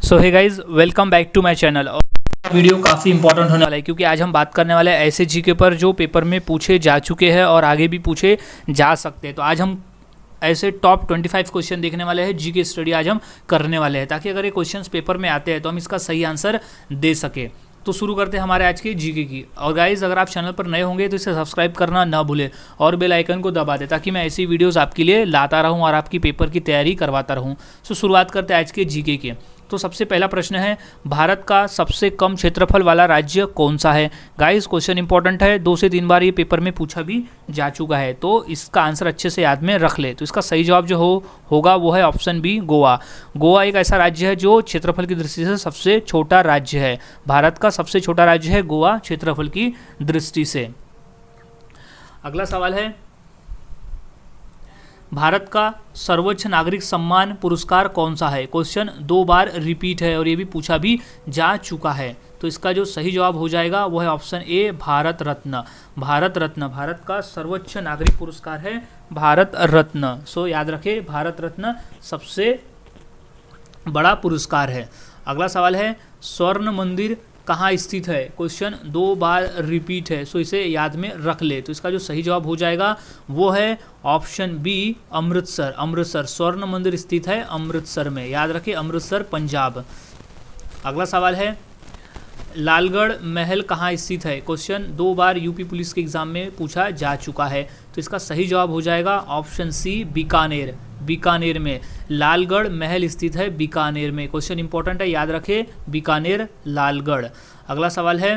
So hey guys, welcome back to my channel. और video काफ़ी important होने वाला है क्योंकि आज हम बात करने वाले हैं ऐसे जीके पर जो पेपर में पूछे जा चुके हैं और आगे भी पूछे जा सकते हैं। तो आज हम ऐसे टॉप 25 क्वेश्चन देखने वाले हैं, जीके स्टडी आज हम करने वाले हैं, ताकि अगर ये क्वेश्चंस पेपर में आते हैं तो हम इसका सही आंसर दे सके। तो शुरू करते हैं हमारे आज के जीके की। और गाइज, अगर आप चैनल पर नए होंगे तो इसे सब्सक्राइब करना ना भूलें और बेल आइकन को दबा दें, ताकि मैं ऐसी वीडियोस आपके लिए लाता रहूं और आपकी पेपर की तैयारी करवाता रहूं। तो शुरुआत करते हैं आज के जीके की। तो सबसे पहला प्रश्न है, भारत का सबसे कम क्षेत्रफल वाला राज्य कौन सा है। गाइस, क्वेश्चन इंपॉर्टेंट है, 2 से 3 बार ये पेपर में पूछा भी जा चुका है, तो इसका आंसर अच्छे से याद में रख ले। तो इसका सही जवाब जो होगा वो है ऑप्शन बी, गोवा। गोवा एक ऐसा राज्य है जो क्षेत्रफल की दृष्टि से सबसे छोटा राज्य है। भारत का सबसे छोटा राज्य है गोवा क्षेत्रफल की दृष्टि से। अगला सवाल है, भारत का सर्वोच्च नागरिक सम्मान पुरस्कार कौन सा है। क्वेश्चन 2 बार रिपीट है और ये भी पूछा भी जा चुका है। तो इसका जो सही जवाब हो जाएगा वो है ऑप्शन ए, भारत रत्न। भारत रत्न भारत का सर्वोच्च नागरिक पुरस्कार है, भारत रत्न। सो याद रखें, भारत रत्न सबसे बड़ा पुरस्कार है। अगला सवाल है, स्वर्ण मंदिर कहाँ स्थित है। क्वेश्चन 2 बार रिपीट है, सो इसे याद में रख ले। तो इसका जो सही जवाब हो जाएगा वो है ऑप्शन बी, अमृतसर। अमृतसर, स्वर्ण मंदिर स्थित है अमृतसर में, याद रखें, अमृतसर पंजाब। अगला सवाल है, लालगढ़ महल कहाँ स्थित है। क्वेश्चन 2 बार यूपी पुलिस के एग्जाम में पूछा जा चुका है। तो इसका सही जवाब हो जाएगा ऑप्शन सी, बीकानेर। बीकानेर में लालगढ़ महल स्थित है, बीकानेर में। क्वेश्चन इंपॉर्टेंट है, याद रखें, बीकानेर, लालगढ़। अगला सवाल है,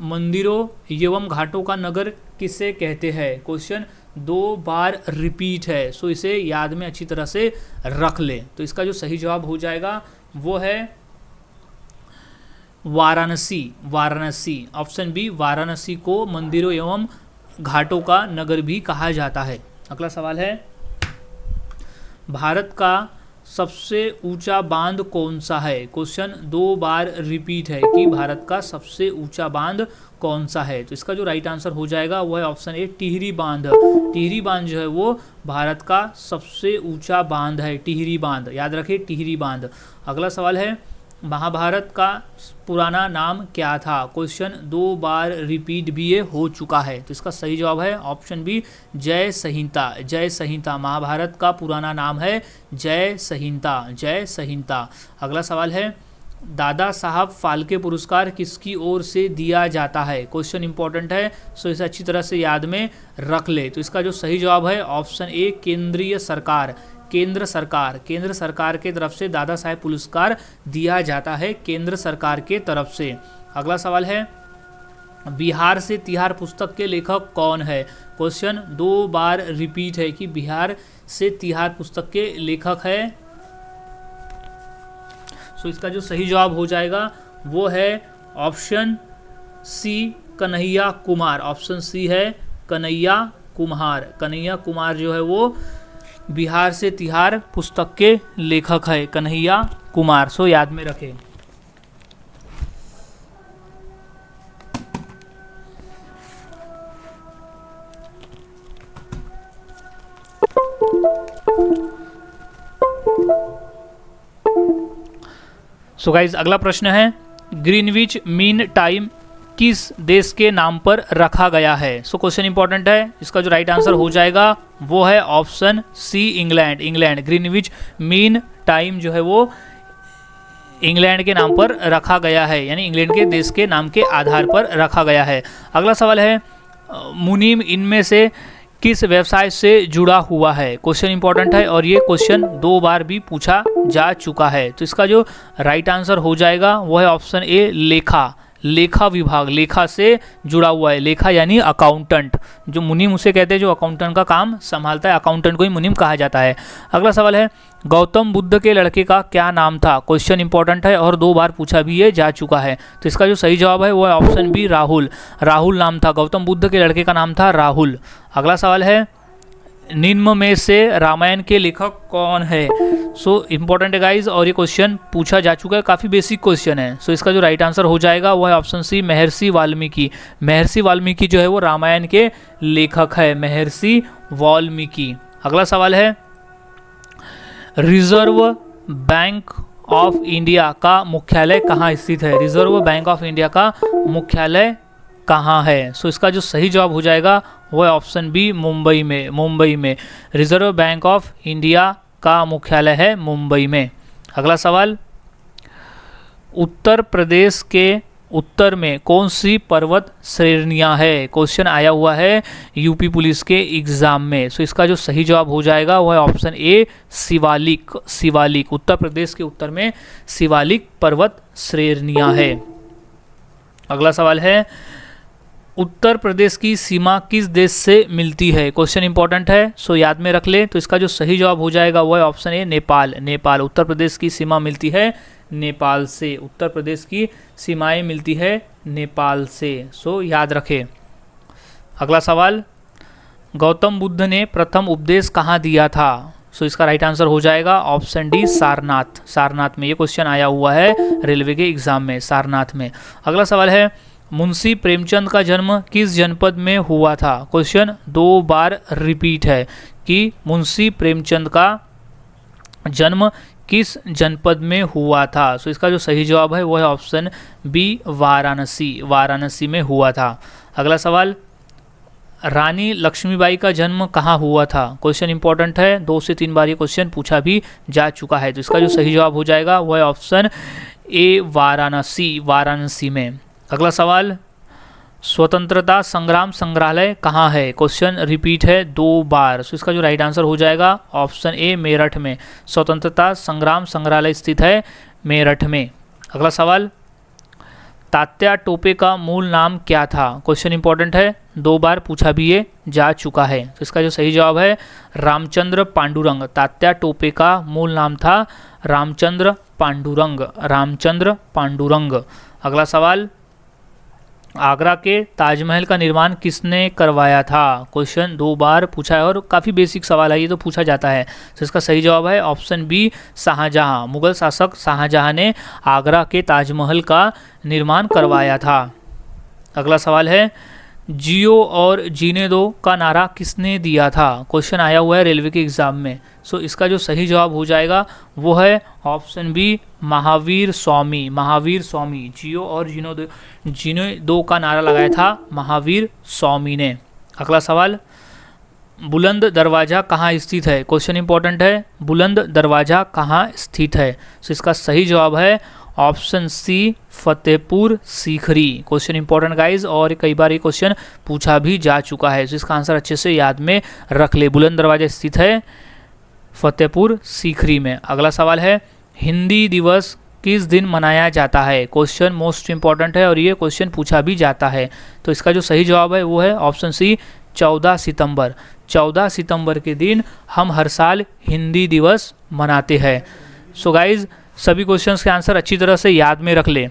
मंदिरों एवं घाटों का नगर किसे कहते हैं। क्वेश्चन 2 बार रिपीट है, सो इसे याद में अच्छी तरह से रख ले। तो इसका जो सही जवाब हो जाएगा वो है वाराणसी। वाराणसी, ऑप्शन बी, वाराणसी को मंदिरों एवं घाटों का नगर भी कहा जाता है। अगला सवाल है, भारत का सबसे ऊंचा बांध कौन सा है। क्वेश्चन 2 बार रिपीट है कि भारत का सबसे ऊंचा बांध कौन सा है। तो इसका जो राइट आंसर हो जाएगा वो है ऑप्शन ए, टिहरी बांध। टिहरी बांध जो है वो भारत का सबसे ऊंचा बांध है, टिहरी बांध, याद रखें, टिहरी बांध। अगला सवाल है, महाभारत का पुराना नाम क्या था। क्वेश्चन 2 बार रिपीट भी ये हो चुका है। तो इसका सही जवाब है ऑप्शन बी, जय संहिता। जय संहिता, महाभारत का पुराना नाम है जय संहिता, जय संहिता। अगला सवाल है, दादा साहब फाल्के पुरस्कार किसकी ओर से दिया जाता है। क्वेश्चन इंपॉर्टेंट है, सो इसे अच्छी तरह से याद में रख ले। तो इसका जो सही जवाब है ऑप्शन ए, केंद्रीय सरकार। केंद्र सरकार, केंद्र सरकार के तरफ से दादा साहेब पुरस्कार दिया जाता है, केंद्र सरकार के तरफ से। अगला सवाल है, बिहार से तिहार पुस्तक के लेखक कौन है। क्वेश्चन 2 बार रिपीट है कि बिहार से तिहार पुस्तक के लेखक है। सो इसका जो सही जवाब हो जाएगा वो है option C, Kanhaiya Kumar. Option C है कन्हैया कुमार। कन्हैया कुमार जो है वो बिहार से तिहार पुस्तक के लेखक है, कन्हैया कुमार। सो याद में रखें। सो गाइज, अगला प्रश्न है, ग्रीनविच मीन टाइम किस देश के नाम पर रखा गया है। सो क्वेश्चन इंपॉर्टेंट है, इसका जो राइट आंसर हो जाएगा वो है option C, England. England, Greenwich mean time जो है वो इंग्लैंड के नाम पर रखा गया है, यानी इंग्लैंड के देश के नाम के आधार पर रखा गया है। अगला सवाल है, मुनीम इनमें से किस व्यवसाय से जुड़ा हुआ है। क्वेश्चन इंपॉर्टेंट है और ये क्वेश्चन 2 बार भी पूछा जा चुका है। तो इसका जो राइट आंसर हो जाएगा वो है ऑप्शन ए, लेखा। लेखा विभाग, लेखा से जुड़ा हुआ है। लेखा यानी अकाउंटेंट, जो मुनीम उसे कहते हैं जो अकाउंटेंट का काम संभालता है, अकाउंटेंट को ही मुनीम कहा जाता है। अगला सवाल है, गौतम बुद्ध के लड़के का क्या नाम था। क्वेश्चन इंपॉर्टेंट है और 2 बार पूछा भी ये जा चुका है। तो इसका जो सही जवाब है वो है ऑप्शन बी, राहुल। राहुल नाम था, गौतम बुद्ध के लड़के का नाम था राहुल। अगला सवाल है, निम्न में से रामायण के लेखक कौन है। सो इम्पोर्टेंट है गाइज, और ये क्वेश्चन पूछा जा चुका है, काफ़ी बेसिक क्वेश्चन है। सो इसका जो राइट आंसर हो जाएगा वो है ऑप्शन सी, महर्षि वाल्मीकि। महर्षि वाल्मीकि जो है वो रामायण के लेखक है, महर्षि वाल्मीकि। अगला सवाल है, रिजर्व बैंक ऑफ इंडिया का मुख्यालय कहाँ स्थित है? रिजर्व बैंक ऑफ इंडिया का मुख्यालय कहाँ है? सो इसका जो सही जवाब हो जाएगा वो है ऑप्शन बी, मुंबई में। मुंबई में रिजर्व बैंक ऑफ इंडिया का मुख्यालय है मुंबई में। अगला सवाल, उत्तर प्रदेश के उत्तर में कौन सी पर्वत श्रेणियां है? क्वेश्चन आया हुआ है यूपी पुलिस के एग्जाम में। सो इसका जो सही जवाब हो जाएगा वो है ऑप्शन ए, शिवालिक। शिवालिक, उत्तर प्रदेश के उत्तर में शिवालिक पर्वत श्रेणियां है। अगला सवाल है, उत्तर प्रदेश की सीमा किस देश से मिलती है? क्वेश्चन इंपॉर्टेंट है, सो याद में रख ले। तो इसका जो सही जवाब हो जाएगा वो है ऑप्शन ए, नेपाल। नेपाल, उत्तर प्रदेश की सीमा मिलती है नेपाल से। उत्तर प्रदेश की सीमाएं मिलती है नेपाल से, सो याद रखें। अगला सवाल, गौतम बुद्ध ने प्रथम उपदेश कहाँ दिया था? सो इसका राइट आंसर हो जाएगा ऑप्शन डी, सारनाथ। सारनाथ में, ये क्वेश्चन आया हुआ है रेलवे के एग्जाम में, सारनाथ में। अगला सवाल है, मुंशी प्रेमचंद का जन्म किस जनपद में हुआ था? क्वेश्चन 2 बार रिपीट है कि मुंशी प्रेमचंद का जन्म किस जनपद में हुआ था? सो इसका जो सही जवाब है वो है ऑप्शन बी, वाराणसी। वाराणसी में हुआ था। अगला सवाल, रानी लक्ष्मीबाई का जन्म कहाँ हुआ था? क्वेश्चन इंपॉर्टेंट है, 2 से 3 बार ये क्वेश्चन पूछा भी जा चुका है। तो इसका जो सही जवाब हो जाएगा वो है ऑप्शन ए, वाराणसी। वाराणसी में। अगला सवाल, स्वतंत्रता संग्राम संग्रहालय कहाँ है? क्वेश्चन रिपीट है 2 बार। सो इसका जो राइट आंसर हो जाएगा ऑप्शन ए, मेरठ में। स्वतंत्रता संग्राम संग्रहालय स्थित है मेरठ में। अगला सवाल, तात्या टोपे का मूल नाम क्या था? क्वेश्चन इंपॉर्टेंट है, 2 बार पूछा भी ये जा चुका है। तो इसका जो सही जवाब है रामचंद्र पांडुरंग। तात्या टोपे का मूल नाम था रामचंद्र पांडुरंग। रामचंद्र पांडुरंग। अगला सवाल, आगरा के ताजमहल का निर्माण किसने करवाया था? क्वेश्चन 2 बार पूछा है और काफ़ी बेसिक सवाल है, ये तो पूछा जाता है। तो इसका सही जवाब है ऑप्शन बी, शाहजहां। मुगल शासक शाहजहां ने आगरा के ताजमहल का निर्माण करवाया था। अगला सवाल है, जियो और जीने दो का नारा किसने दिया था? क्वेश्चन आया हुआ है रेलवे के एग्जाम में। सो इसका जो सही जवाब हो जाएगा वो है ऑप्शन बी, महावीर स्वामी। महावीर स्वामी, जियो और जीने दो का नारा लगाया था महावीर स्वामी ने। अगला सवाल, बुलंद दरवाज़ा कहाँ स्थित है? क्वेश्चन इंपॉर्टेंट है, बुलंद दरवाज़ा कहाँ स्थित है? सो इसका सही जवाब है option C, Fatehpur Sikri. Question important guys, और कई बार ये क्वेश्चन पूछा भी जा चुका है। तो इसका आंसर अच्छे से याद में रख ले। बुलंद दरवाजा स्थित है फतेहपुर सीकरी में। अगला सवाल है, हिंदी दिवस किस दिन मनाया जाता है? क्वेश्चन मोस्ट इंपॉर्टेंट है और ये क्वेश्चन पूछा भी जाता है। तो इसका जो सही जवाब है वो है ऑप्शन सी, 14 सितंबर। 14 सितंबर के दिन हम हर साल हिंदी दिवस मनाते हैं। सो गाइज, सभी क्वेश्चंस के आंसर अच्छी तरह से याद में रख ले,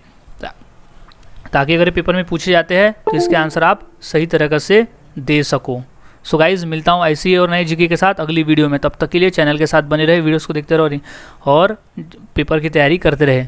ताकि अगर पेपर में पूछे जाते हैं तो इसके आंसर आप सही तरीके से दे सको। सो गाइज, मिलता हूँ ऐसी और नई जीके के साथ अगली वीडियो में। तब तक के लिए चैनल के साथ बने रहे, वीडियोस को देखते रहो और पेपर की तैयारी करते रहे।